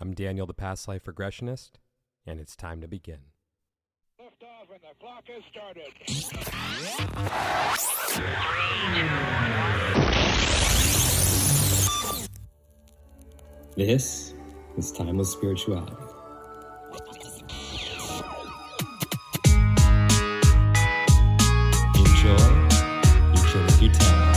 I'm Daniel, the past life regressionist, and it's time to begin. Lift off and the clock has started. This is Timeless Spirituality. Enjoy each of your time.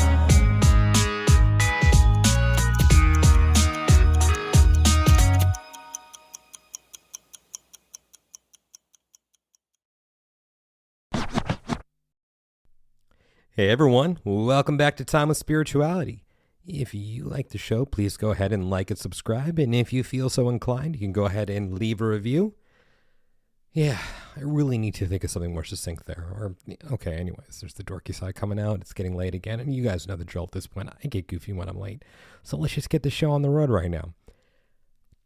Hey everyone, welcome back to Timeless Spirituality. If you like the show, please go ahead and like and subscribe. And if you feel so inclined, you can go ahead and leave a review. Yeah, I really need to think of something more succinct there. Okay, anyways, there's the dorky side coming out. It's getting late again. And you guys know the drill at this point. I get goofy when I'm late. So let's just get the show on the road right now.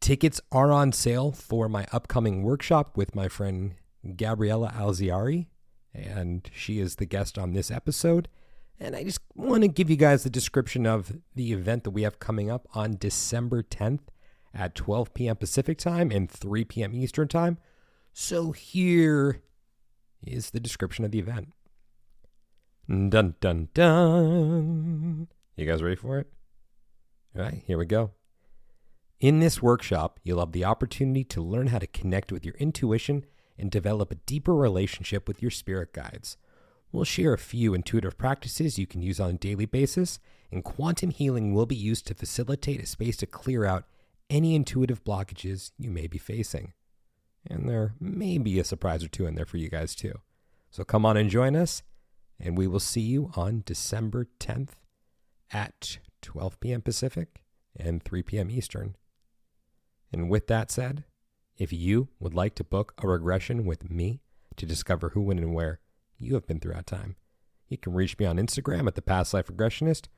Tickets are on sale for my upcoming workshop with my friend Gabriella Alziari. And she is the guest on this episode. And I just want to give you guys the description of the event that we have coming up on December 10th at 12 p.m. Pacific time and 3 p.m. Eastern time. So here is the description of the event. Dun, dun, dun. You guys ready for it? All right, here we go. In this workshop, you'll have the opportunity to learn how to connect with your intuition and develop a deeper relationship with your spirit guides. We'll share a few intuitive practices you can use on a daily basis, and quantum healing will be used to facilitate a space to clear out any intuitive blockages you may be facing. And there may be a surprise or two in there for you guys too. So come on and join us, and we will see you on December 10th at 12 p.m. Pacific and 3 p.m. Eastern. And with that said, if you would like to book a regression with me to discover who, when, and where you have been throughout time, you can reach me on Instagram at The Past Life Regressionist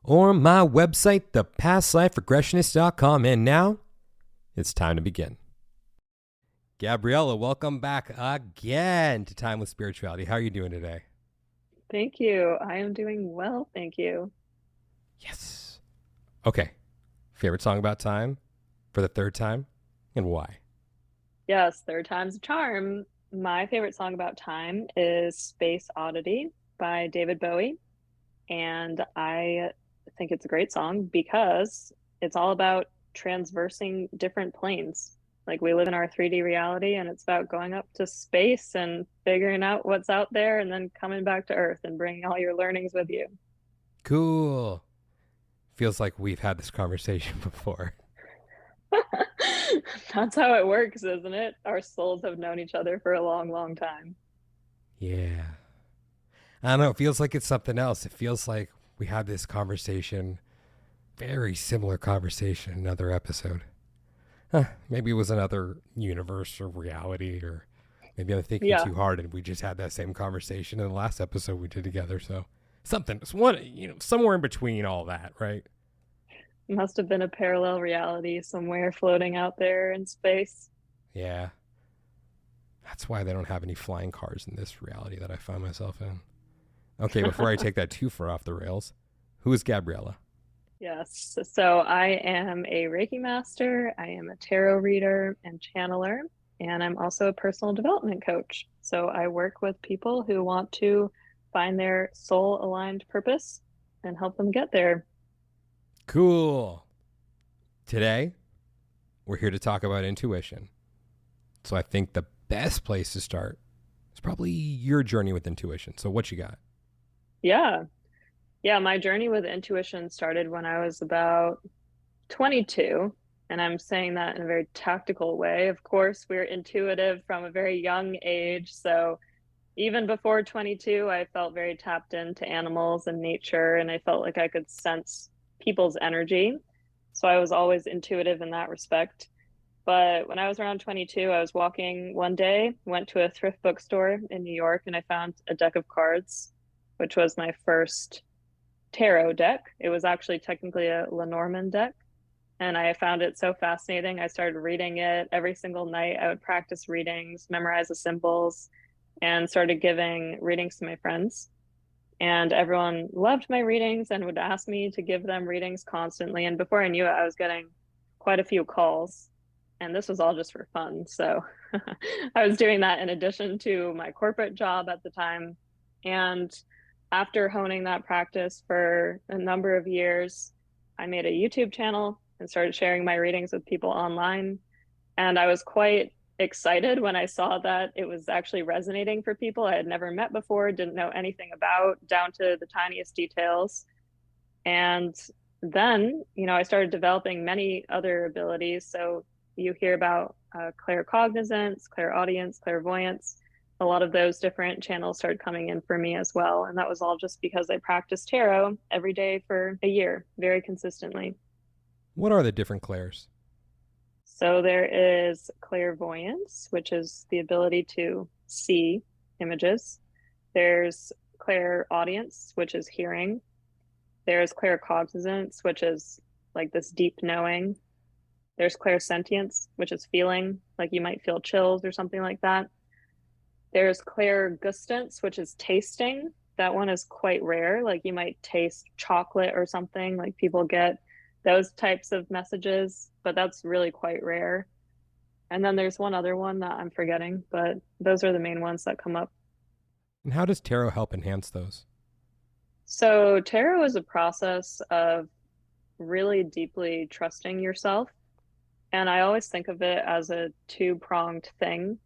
or my website, thepastliferegressionist.com. And now it's time to begin. Gabriella, welcome back again to Timeless Spirituality. How are you doing today? Thank you. I am doing well, thank you. Yes. Okay. Favorite song about time for the third time and why? Yes, third time's a charm. My favorite song about time is Space Oddity by David Bowie. And I think it's a great song because it's all about transversing different planes. Like, we live in our 3D reality, and it's about going up to space and figuring out what's out there and then coming back to Earth and bringing all your learnings with you. Cool. Feels like we've had this conversation before. That's how it works, isn't it? Our souls have known each other for a long, long time. Yeah. I don't know. It feels like it's something else. It feels like we had this conversation, very similar conversation, in another episode. Maybe it was another universe or reality, or maybe I'm thinking too hard and we just had that same conversation in the last episode we did together. So something, it's one, somewhere in between all that, right? Must have been a parallel reality somewhere floating out there in space. Yeah. That's why they don't have any flying cars in this reality that I find myself in. Okay, before I take that too far off the rails, who is Gabriella? Yes, so I am a Reiki master, I am a tarot reader and channeler, and I'm also a personal development coach. So I work with people who want to find their soul-aligned purpose and help them get there. Cool. Today, we're here to talk about intuition. So I think the best place to start is probably your journey with intuition. So what you got? Yeah, my journey with intuition started when I was about 22. And I'm saying that in a very tactical way. Of course, we're intuitive from a very young age. So even before 22, I felt very tapped into animals and nature, and I felt like I could sense people's energy. So I was always intuitive in that respect. But when I was around 22, I was walking one day, went to a thrift bookstore in New York, and I found a deck of cards, which was my first tarot deck. It was actually technically a Lenormand deck. And I found it so fascinating. I started reading it every single night. I would practice readings, memorize the symbols, and started giving readings to my friends. And everyone loved my readings and would ask me to give them readings constantly. And before I knew it, I was getting quite a few calls. And this was all just for fun. So I was doing that in addition to my corporate job at the time. And after honing that practice for a number of years, I made a YouTube channel and started sharing my readings with people online. And I was quite excited when I saw that it was actually resonating for people I had never met before, didn't know anything about, down to the tiniest details. And then, I started developing many other abilities. So you hear about claircognizance, clairaudience, clairvoyance. A lot of those different channels started coming in for me as well. And that was all just because I practiced tarot every day for a year, very consistently. What are the different clairs? So there is clairvoyance, which is the ability to see images. There's clairaudience, which is hearing. There's claircognizance, which is like this deep knowing. There's clairsentience, which is feeling, like you might feel chills or something like that. There's clairgustance, which is tasting. That one is quite rare. Like you might taste chocolate or something, like people get those types of messages, but that's really quite rare. And then there's one other one that I'm forgetting, but those are the main ones that come up. And how does tarot help enhance those? So tarot is a process of really deeply trusting yourself. And I always think of it as a two-pronged thing,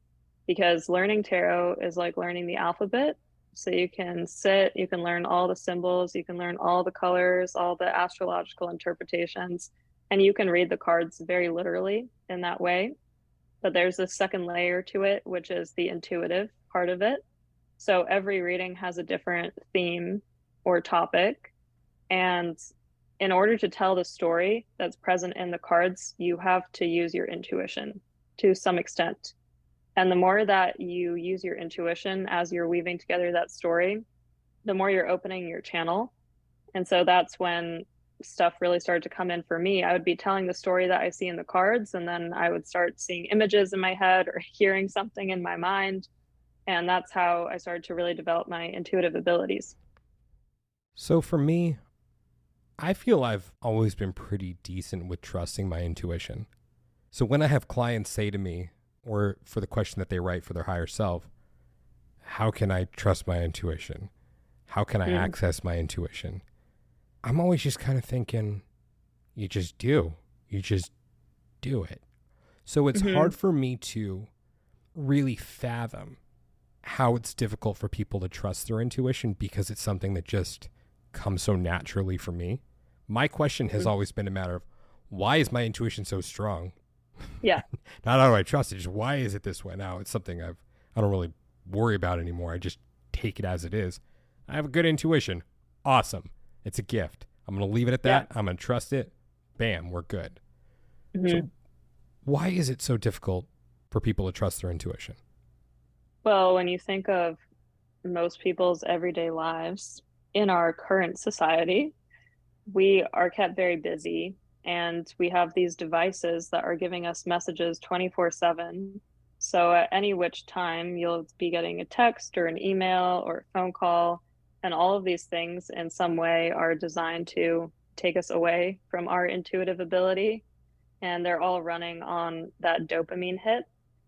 because learning tarot is like learning the alphabet. So you can sit, you can learn all the symbols, you can learn all the colors, all the astrological interpretations, and you can read the cards very literally in that way. But there's a second layer to it, which is the intuitive part of it. So every reading has a different theme or topic. And in order to tell the story that's present in the cards, you have to use your intuition to some extent. And the more that you use your intuition as you're weaving together that story, the more you're opening your channel. And so that's when stuff really started to come in for me. I would be telling the story that I see in the cards, and then I would start seeing images in my head or hearing something in my mind. And that's how I started to really develop my intuitive abilities. So for me, I feel I've always been pretty decent with trusting my intuition. So when I have clients say to me, or for the question that they write for their higher self, how can I trust my intuition? How can I access my intuition? I'm always just kind of thinking, you just do. You just do it. So it's hard for me to really fathom how it's difficult for people to trust their intuition, because it's something that just comes so naturally for me. My question has always been a matter of, why is my intuition so strong? Yeah. Not how do I trust it, just why is it this way? Now it's something I don't really worry about anymore. I just take it as it is. I have a good intuition. Awesome. It's a gift. I'm going to leave it at that. I'm going to trust it. Bam, we're good. So why is it so difficult for people to trust their intuition? Well, when you think of most people's everyday lives in our current society, we are kept very busy, and we have these devices that are giving us messages 24/7. So at any which time you'll be getting a text or an email or a phone call, and all of these things in some way are designed to take us away from our intuitive ability. And they're all running on that dopamine hit.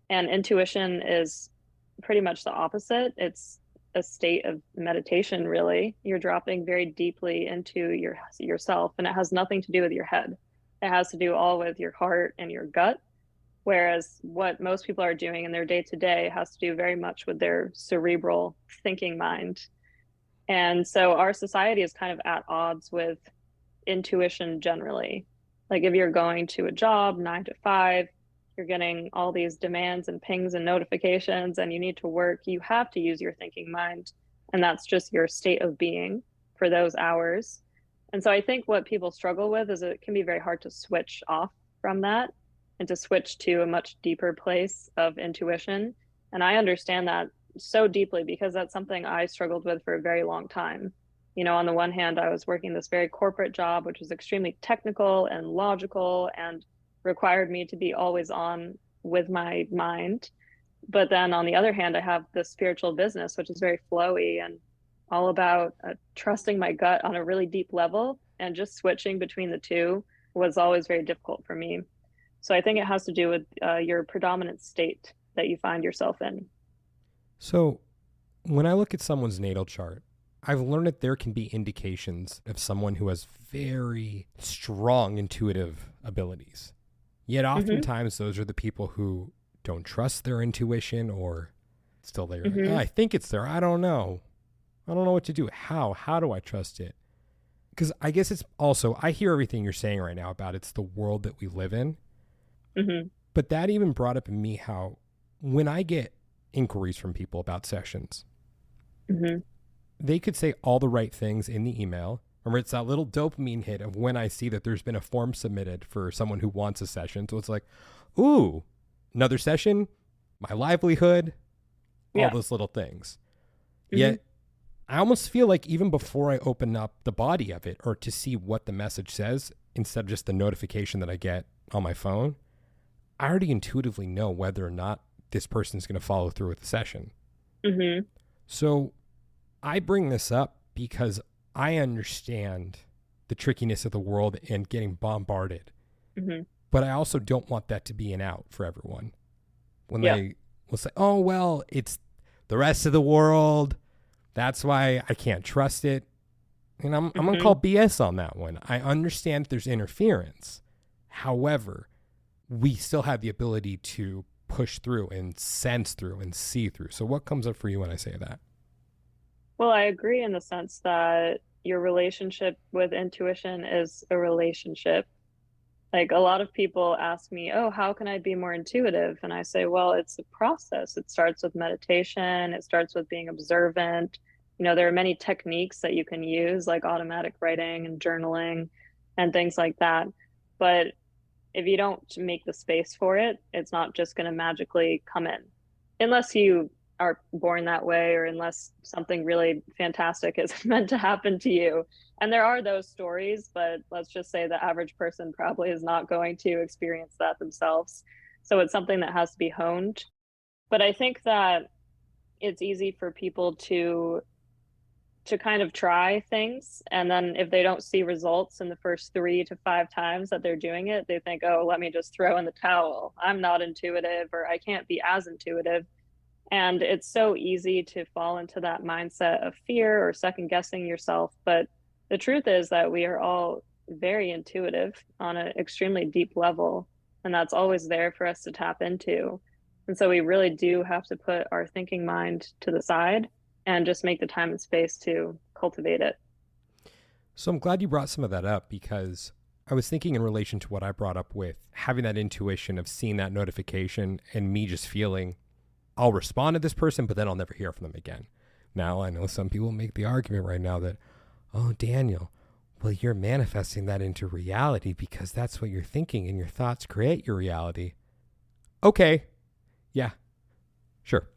And intuition is pretty much the opposite. It's a state of meditation, really. You're dropping very deeply into yourself, and it has nothing to do with your head. It has to do all with your heart and your gut. Whereas what most people are doing in their day to day has to do very much with their cerebral thinking mind. And so our society is kind of at odds with intuition generally. Like if you're going to a job 9 to 5, you're getting all these demands and pings and notifications, and you need to work, you have to use your thinking mind. And that's just your state of being for those hours. And so I think what people struggle with is it can be very hard to switch off from that and to switch to a much deeper place of intuition. And I understand that so deeply, because that's something I struggled with for a very long time. On the one hand, I was working this very corporate job, which was extremely technical and logical and required me to be always on with my mind. But then on the other hand, I have the spiritual business, which is very flowy and all about trusting my gut on a really deep level. And just switching between the two was always very difficult for me. So I think it has to do with your predominant state that you find yourself in. So when I look at someone's natal chart, I've learned that there can be indications of someone who has very strong intuitive abilities. Yet Mm-hmm. oftentimes those are the people who don't trust their intuition, or still they're like, Mm-hmm. I think it's there. I don't know. I don't know what to do. How do I trust it? Because I guess it's also, I hear everything you're saying right now about it's the world that we live in. Mm-hmm. But that even brought up in me how when I get inquiries from people about sessions, Mm-hmm. they could say all the right things in the email. Remember, it's that little dopamine hit of when I see that there's been a form submitted for someone who wants a session. So it's like, ooh, another session, my livelihood, all Yeah. those little things. Mm-hmm. Yet I almost feel like even before I open up the body of it or to see what the message says, instead of just the notification that I get on my phone, I already intuitively know whether or not this person's going to follow through with the session. Mm-hmm. So I bring this up because I understand the trickiness of the world and getting bombarded. Mm-hmm. But I also don't want that to be an out for everyone. When Yeah. they will say, oh, well, it's the rest of the world. That's why I can't trust it. And I'm going to Mm-hmm. call BS on that one. I understand there's interference. However, we still have the ability to push through and sense through and see through. So what comes up for you when I say that? Well, I agree in the sense that your relationship with intuition is a relationship. Like a lot of people ask me, oh, how can I be more intuitive? And I say, well, it's a process. It starts with meditation, it starts with being observant. There are many techniques that you can use, like automatic writing and journaling and things like that. But if you don't make the space for it, it's not just going to magically come in. Unless you are born that way or unless something really fantastic is meant to happen to you. And there are those stories, but let's just say the average person probably is not going to experience that themselves. So it's something that has to be honed. But I think that it's easy for people to kind of try things, and then if they don't see results in the first 3 to 5 times that they're doing it, they think, oh, let me just throw in the towel. I'm not intuitive, or I can't be as intuitive. And it's so easy to fall into that mindset of fear or second guessing yourself. But the truth is that we are all very intuitive on an extremely deep level, and that's always there for us to tap into. And so we really do have to put our thinking mind to the side and just make the time and space to cultivate it. So I'm glad you brought some of that up, because I was thinking in relation to what I brought up with having that intuition of seeing that notification and me just feeling I'll respond to this person, but then I'll never hear from them again. Now, I know some people make the argument right now that, oh, Daniel, well, you're manifesting that into reality because that's what you're thinking and your thoughts create your reality. Okay. Yeah, sure.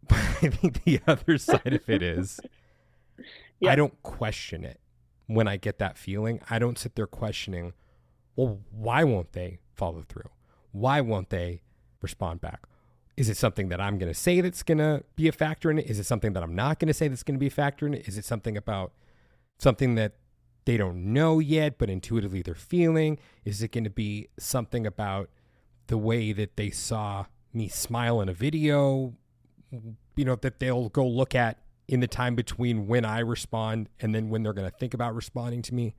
But I think the other side of it is Yeah. I don't question it when I get that feeling. I don't sit there questioning, well, why won't they follow through? Why won't they respond back? Is it something that I'm going to say that's going to be a factor in it? Is it something that I'm not going to say that's going to be a factor in it? Is it something about something that they don't know yet, but intuitively they're feeling? Is it going to be something about the way that they saw me smile in a video, that they'll go look at in the time between when I respond and then when they're going to think about responding to me?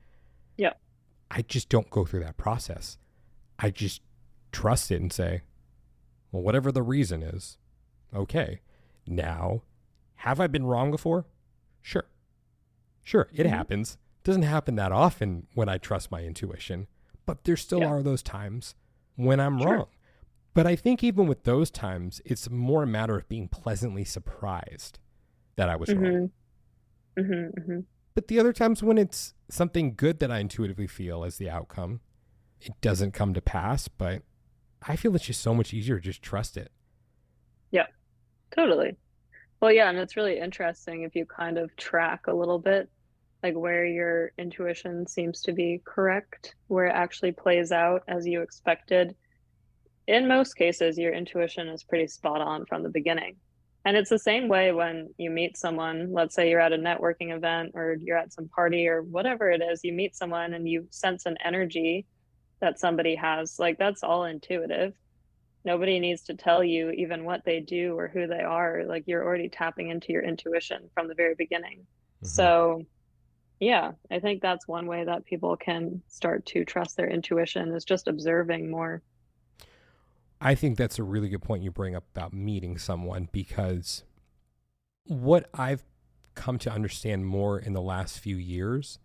Yeah. I just don't go through that process. I just trust it and say, well, whatever the reason is, okay. Now, have I been wrong before? Sure. It happens. Doesn't happen that often when I trust my intuition, but there still are those times when I'm wrong. But I think even with those times, it's more a matter of being pleasantly surprised that I was wrong. But the other times when it's something good that I intuitively feel as the outcome, it doesn't come to pass, but I feel it's just so much easier to just trust it. Yeah, totally. Well, yeah, and it's really interesting if you kind of track a little bit, like where your intuition seems to be correct, where it actually plays out as you expected. In most cases, your intuition is pretty spot on from the beginning. And it's the same way when you meet someone. Let's say you're at a networking event or you're at some party or whatever it is, you meet someone and you sense an energy. that somebody has. Like, that's all intuitive. Nobody needs to tell you even what they do or who they are. Like, you're already tapping into your intuition from the very beginning. Hmm. So, yeah, I think that's one way that people can start to trust their intuition is just observing more. I think that's a really good point you bring up about meeting someone, because what I've come to understand more in the last few years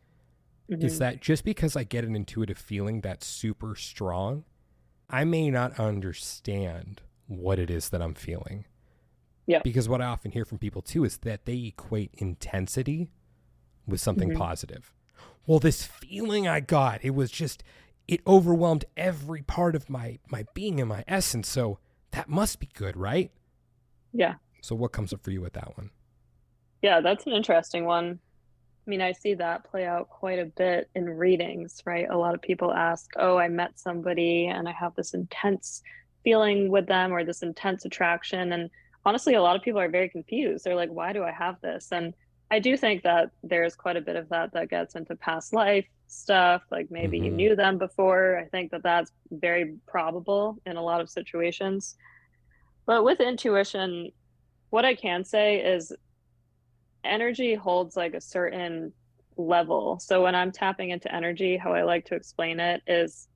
is Hmm. that just because I get an intuitive feeling that's super strong, I may not understand what it is that I'm feeling. Yeah. Because what I often hear from people too is that they equate intensity with something Hmm. positive. Well, this feeling I got, it was just, it overwhelmed every part of my being and my essence. So that must be good, right? Yeah. So what comes up for you with that one? Yeah, that's an interesting one. I mean, I see that play out quite a bit in readings, right? A lot of people ask, oh, I met somebody and I have this intense feeling with them or this intense attraction. And honestly, a lot of people are very confused. They're like, why do I have this? And I do think that there's quite a bit of that that gets into past life stuff. Like maybe you Mm-hmm. knew them before. I think that that's very probable in a lot of situations. But with intuition, what I can say is energy holds like a certain level. So when I'm tapping into energy, how I like to explain it is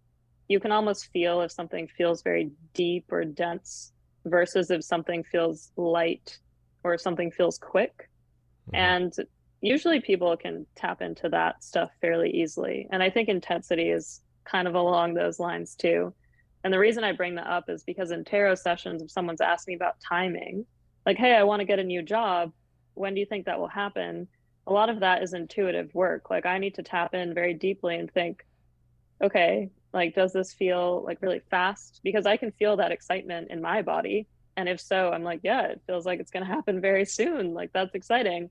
you can almost feel if something feels very deep or dense versus if something feels light or if something feels quick. Mm-hmm. And usually people can tap into that stuff fairly easily. And I think intensity is kind of along those lines too. And the reason I bring that up is because in tarot sessions, if someone's asking about timing, like, hey, I want to get a new job, when do you think that will happen? A lot of that is intuitive work. Like, I need to tap in very deeply and think, okay, like, does this feel like really fast? Because I can feel that excitement in my body. And if so, I'm like, yeah, it feels like it's going to happen very soon. Like, that's exciting.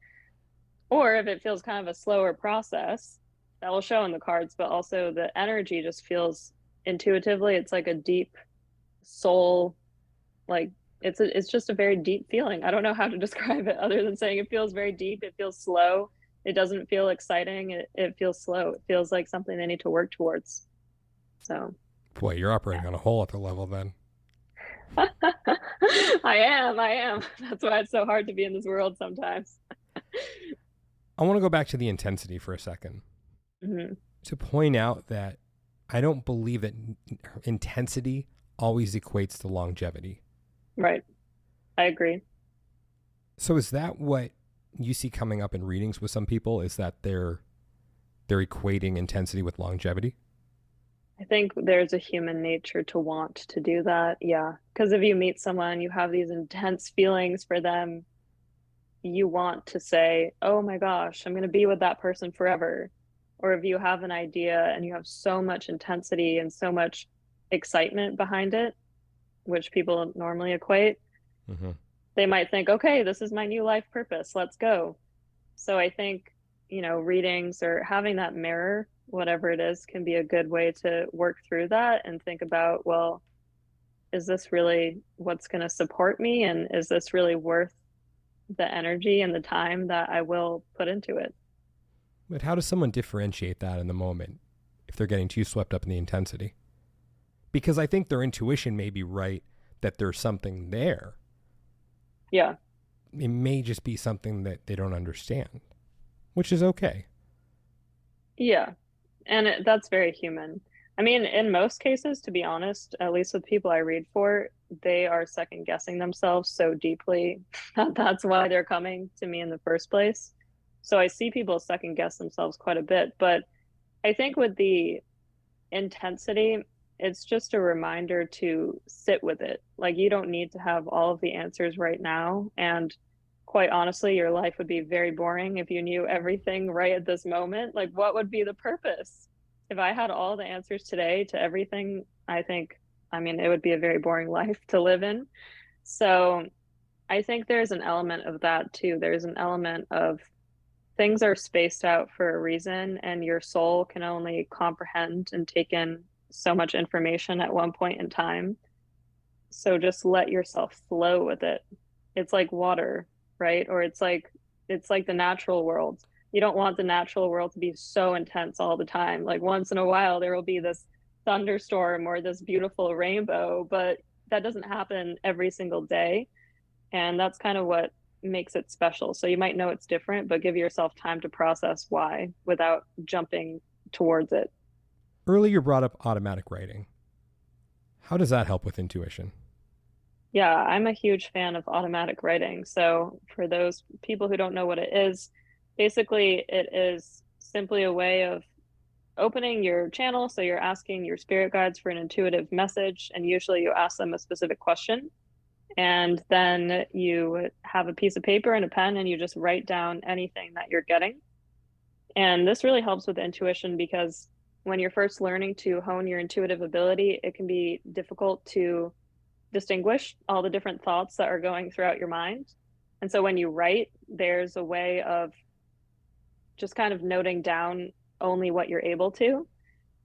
Or if it feels kind of a slower process, that will show in the cards, but also the energy just feels intuitively, it's like a deep soul, like it's just a very deep feeling. I don't know how to describe it other than saying it feels very deep, it feels slow. It doesn't feel exciting. It feels slow. It feels like something they need to work towards. So Boy, you're operating on a whole other level then. I am. That's why it's so hard to be in this world sometimes. I want to go back to the intensity for a second Hmm. to point out that I don't believe that intensity always equates to longevity. Right. I agree. So is that what you see coming up in readings with some people, is that they're equating intensity with longevity? I think there's a human nature to want to do that. Yeah. Because if you meet someone, you have these intense feelings for them, you want to say, oh my gosh, I'm going to be with that person forever. Or if you have an idea and you have so much intensity and so much excitement behind it, which people normally equate, Mm-hmm. they might think, okay, this is my new life purpose. Let's go. So I think, readings or having that mirror, whatever it is, can be a good way to work through that and think about, well, is this really what's going to support me? And is this really worth the energy and the time that I will put into it? But how does someone differentiate that in the moment if they're getting too swept up in the intensity? Because I think their intuition may be right that there's something there. Yeah. It may just be something that they don't understand, which is okay. Yeah. And that's very human. I mean, in most cases, to be honest, at least with people I read for, they are second guessing themselves so deeply that that's why they're coming to me in the first place. So I see people second guess themselves quite a bit. But I think with the intensity, it's just a reminder to sit with it. Like, you don't need to have all of the answers right now. And quite honestly, your life would be very boring if you knew everything right at this moment. Like, what would be the purpose? If I had all the answers today to everything, I mean, it would be a very boring life to live in. So I think there's an element of that too. There's an element of things are spaced out for a reason, and your soul can only comprehend and take in so much information at one point in time. So just let yourself flow with it. It's like water, right? Or it's like the natural world. You don't want the natural world to be so intense all the time. Like, once in a while there will be this thunderstorm or this beautiful rainbow, but that doesn't happen every single day. And that's kind of what makes it special. So you might know it's different, but give yourself time to process why without jumping towards it. Earlier, you brought up automatic writing. How does that help with intuition? Yeah, I'm a huge fan of automatic writing. So for those people who don't know what it is, basically it is simply a way of opening your channel. So you're asking your spirit guides for an intuitive message, and usually you ask them a specific question. And then you have a piece of paper and a pen, and you just write down anything that you're getting. And this really helps with intuition because when you're first learning to hone your intuitive ability, it can be difficult to distinguish all the different thoughts that are going throughout your mind. And so when you write, there's a way of just kind of noting down only what you're able to.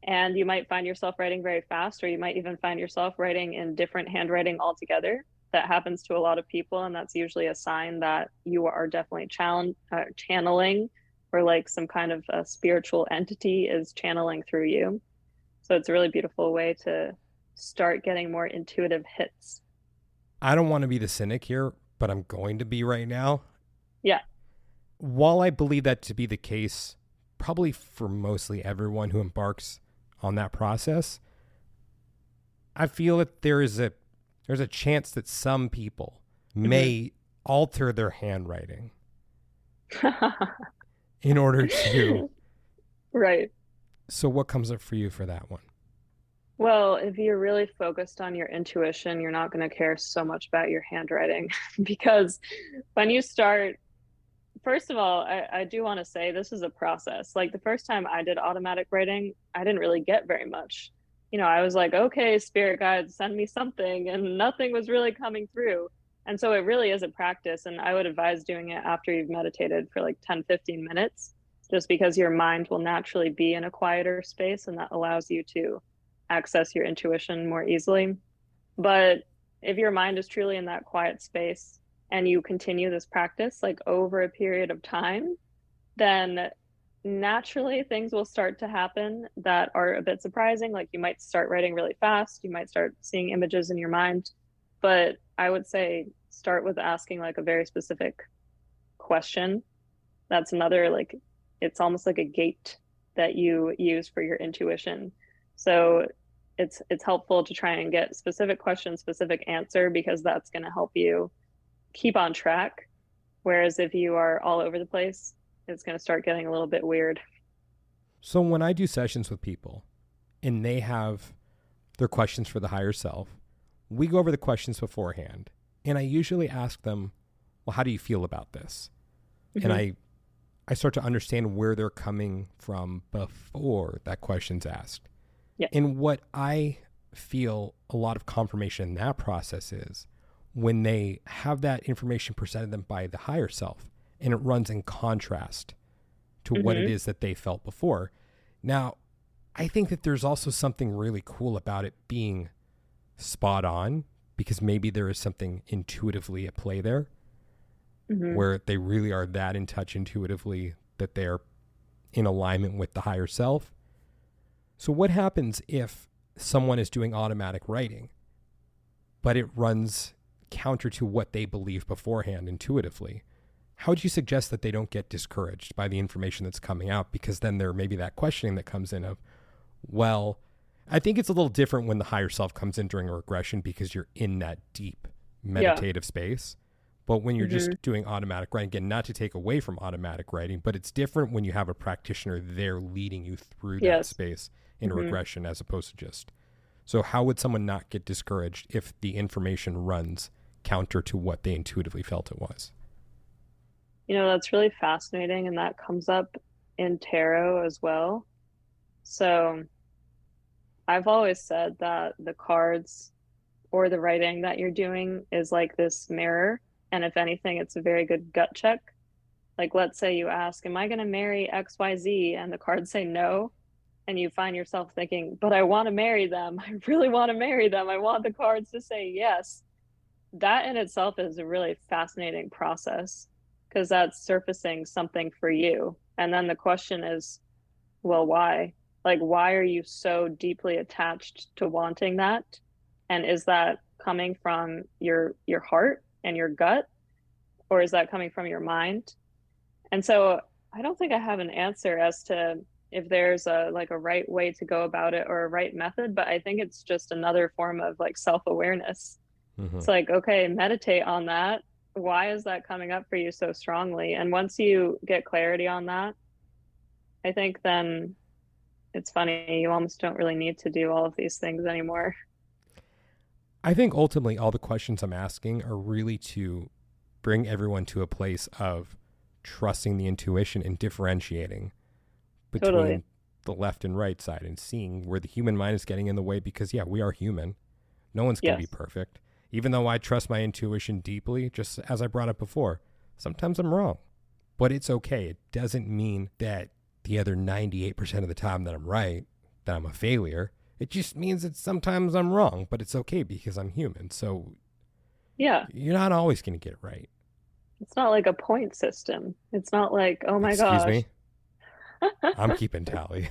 And you might find yourself writing very fast, or you might even find yourself writing in different handwriting altogether. That happens to a lot of people, and that's usually a sign that you are definitely channeling, or like some kind of a spiritual entity is channeling through you. So it's a really beautiful way to start getting more intuitive hits. I don't want to be the cynic here, but I'm going to be right now. Yeah. While I believe that to be the case, probably for mostly everyone who embarks on that process, I feel that there's a chance that some people may alter their handwriting in order to. Right. So what comes up for you for that one? Well, if you're really focused on your intuition, you're not going to care so much about your handwriting because when you start, first of all, I do want to say this is a process. Like the first time I did automatic writing, I didn't really get very much. I was like, okay, spirit guides, send me something, and nothing was really coming through. And so it really is a practice. And I would advise doing it after you've meditated for like 10, 15 minutes, just because your mind will naturally be in a quieter space, and that allows you to access your intuition more easily. But if your mind is truly in that quiet space and you continue this practice like over a period of time, then naturally things will start to happen that are a bit surprising. Like you might start writing really fast, you might start seeing images in your mind. But I would say start with asking like a very specific question. That's another, like, it's almost like a gate that you use for your intuition. So it's helpful to try and get specific question, specific answer, because that's going to help you keep on track. Whereas if you are all over the place, it's going to start getting a little bit weird. So when I do sessions with people and they have their questions for the higher self, we go over the questions beforehand. And I usually ask them, well, how do you feel about this? And I start to understand where they're coming from before that question's asked. Yeah. And what I feel a lot of confirmation in that process is when they have that information presented them by the higher self and it runs in contrast to what it is that they felt before. Now, I think that there's also something really cool about it being spot on, because maybe there is something intuitively at play there where they really are that in touch intuitively that they're in alignment with the higher self. So what happens if someone is doing automatic writing, but it runs counter to what they believe beforehand intuitively? How would you suggest that they don't get discouraged by the information that's coming out? Because then there may be that questioning that comes in of, well, I think it's a little different when the higher self comes in during a regression because you're in that deep meditative space. But when you're just doing automatic writing, again, not to take away from automatic writing, but it's different when you have a practitioner there leading you through that space in a regression as opposed to just. So how would someone not get discouraged if the information runs counter to what they intuitively felt it was? That's really fascinating, and that comes up in tarot as well. So I've always said that the cards or the writing that you're doing is like this mirror. And if anything, it's a very good gut check. Like, let's say you ask, am I going to marry XYZ? And the cards say no. And you find yourself thinking, but I want to marry them. I really want to marry them. I want the cards to say yes. That in itself is a really fascinating process, because that's surfacing something for you. And then the question is, well, why? Like, why are you so deeply attached to wanting that? And is that coming from your heart and your gut, or is that coming from your mind? And so I don't think I have an answer as to if there's a like a right way to go about it or a right method, but I think it's just another form of like self-awareness. Hmm. It's like, okay, meditate on that. Why is that coming up for you so strongly? And once you get clarity on that, I think then it's funny, you almost don't really need to do all of these things anymore. I think ultimately all the questions I'm asking are really to bring everyone to a place of trusting the intuition and differentiating Totally. between the left and right side and seeing where the human mind is getting in the way because, yeah, we are human. No one's going to be Yes. perfect. Even though I trust my intuition deeply, just as I brought up before, sometimes I'm wrong. But it's okay. It doesn't mean that the other 98% of the time that I'm right, that I'm a failure. It just means that sometimes I'm wrong, but it's okay because I'm human. So Yeah. you're not always going to get it right. It's not like a point system. It's not like, oh my Excuse gosh. me. I'm keeping tally.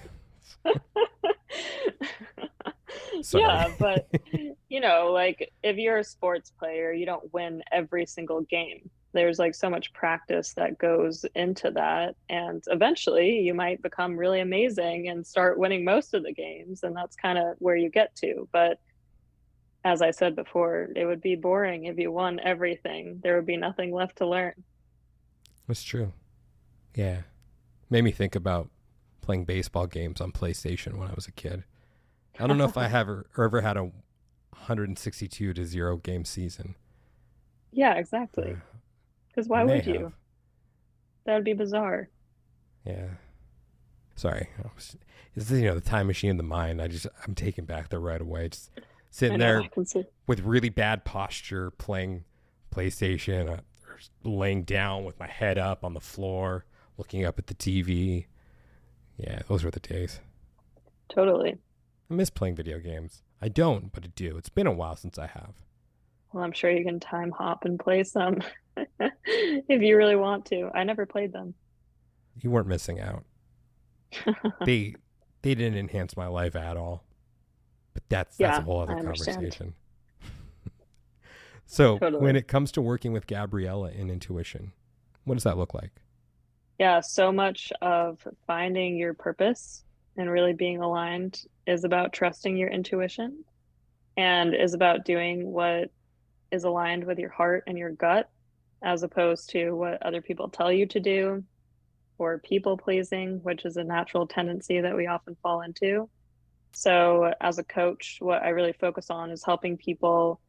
Sorry. Yeah, but you know, like if you're a sports player, you don't win every single game. There's like so much practice that goes into that. And eventually you might become really amazing and start winning most of the games. And that's kind of where you get to. But as I said before, it would be boring if you won everything. There would be nothing left to learn. That's true. Yeah. Made me think about playing baseball games on PlayStation when I was a kid. I don't know if I have or ever had a 162-0 game season. Yeah, Uh, exactly. Because I why may would have. you? That would be bizarre. Yeah. Sorry. It's the time machine of the mind. I'm taken back there right away. Just I sitting know, there I can see. with really bad posture playing PlayStation, or laying down with my head up on the floor, looking up at the TV. Yeah, those were the days. Totally. I miss playing video games. I don't, but I do. It's been a while since I have. Well, I'm sure you can time hop and play some if you really want to. I never played them. You weren't missing out. They they didn't enhance my life at all. But that's a Yeah, whole I other understand. conversation. So when Totally. it comes to working with Gabriella in intuition, what does that look like? Yeah, so much of finding your purpose and really being aligned is about trusting your intuition and is about doing what is aligned with your heart and your gut as opposed to what other people tell you to do or people pleasing, which is a natural tendency that we often fall into. So, as a coach, what I really focus on is helping people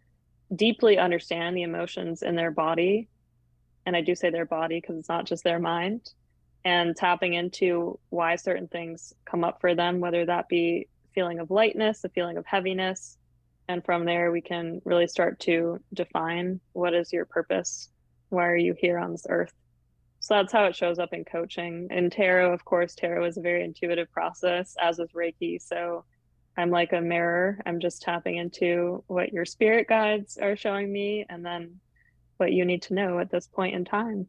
deeply understand the emotions in their body. And I do say their body because it's not just their mind, and tapping into why certain things come up for them, whether that be feeling of lightness, a feeling of heaviness. And from there, we can really start to define what is your purpose? Why are you here on this earth? So that's how it shows up in coaching. In tarot, of course, tarot is a very intuitive process, as is Reiki. So I'm like a mirror. I'm just tapping into what your spirit guides are showing me and then what you need to know at this point in time.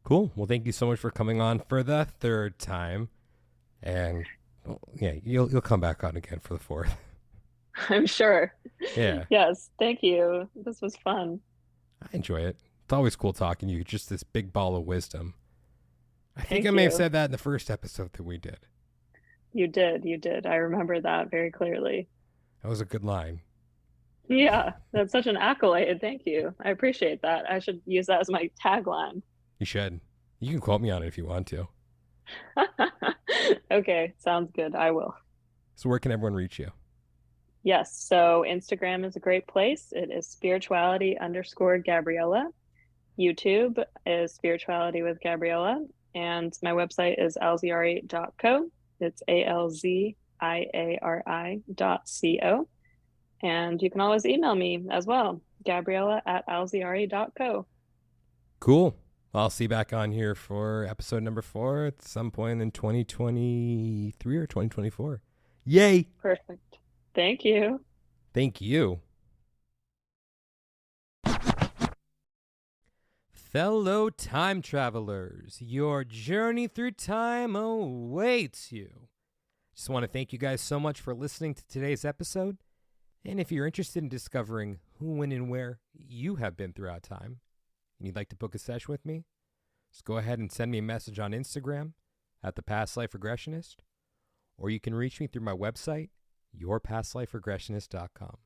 Cool. Well, thank you so much for coming on for the third time. And well, yeah, you'll come back on again for the fourth. I'm sure. Yeah, Yes, thank you. This was fun. I enjoy it. It's always cool talking to you. Just this big ball of wisdom. I think I Thank may have you. said that in the first episode that we did. You did. You did. I remember that very clearly. That was a good line. Yeah, that's such an accolade. Thank you. I appreciate that. I should use that as my tagline. You should. You can quote me on it if you want to. Okay, sounds good. I will. So where can everyone reach you? Yes, so Instagram is a great place. It is spirituality_Gabriella. YouTube is spirituality with Gabriella. And my website is alziari.co. It's ALZIARI.co. And you can always email me as well, Gabriella@alziari.co. Cool. I'll see you back on here for episode number 4 at some point in 2023 or 2024. Yay! Perfect. Thank you. Thank you. Fellow time travelers, your journey through time awaits you. Just want to thank you guys so much for listening to today's episode. And if you're interested in discovering who, when, and where you have been throughout time, and you'd like to book a session with me, just go ahead and send me a message on Instagram at The Past Life Regressionist, or you can reach me through my website, yourpastliferegressionist.com.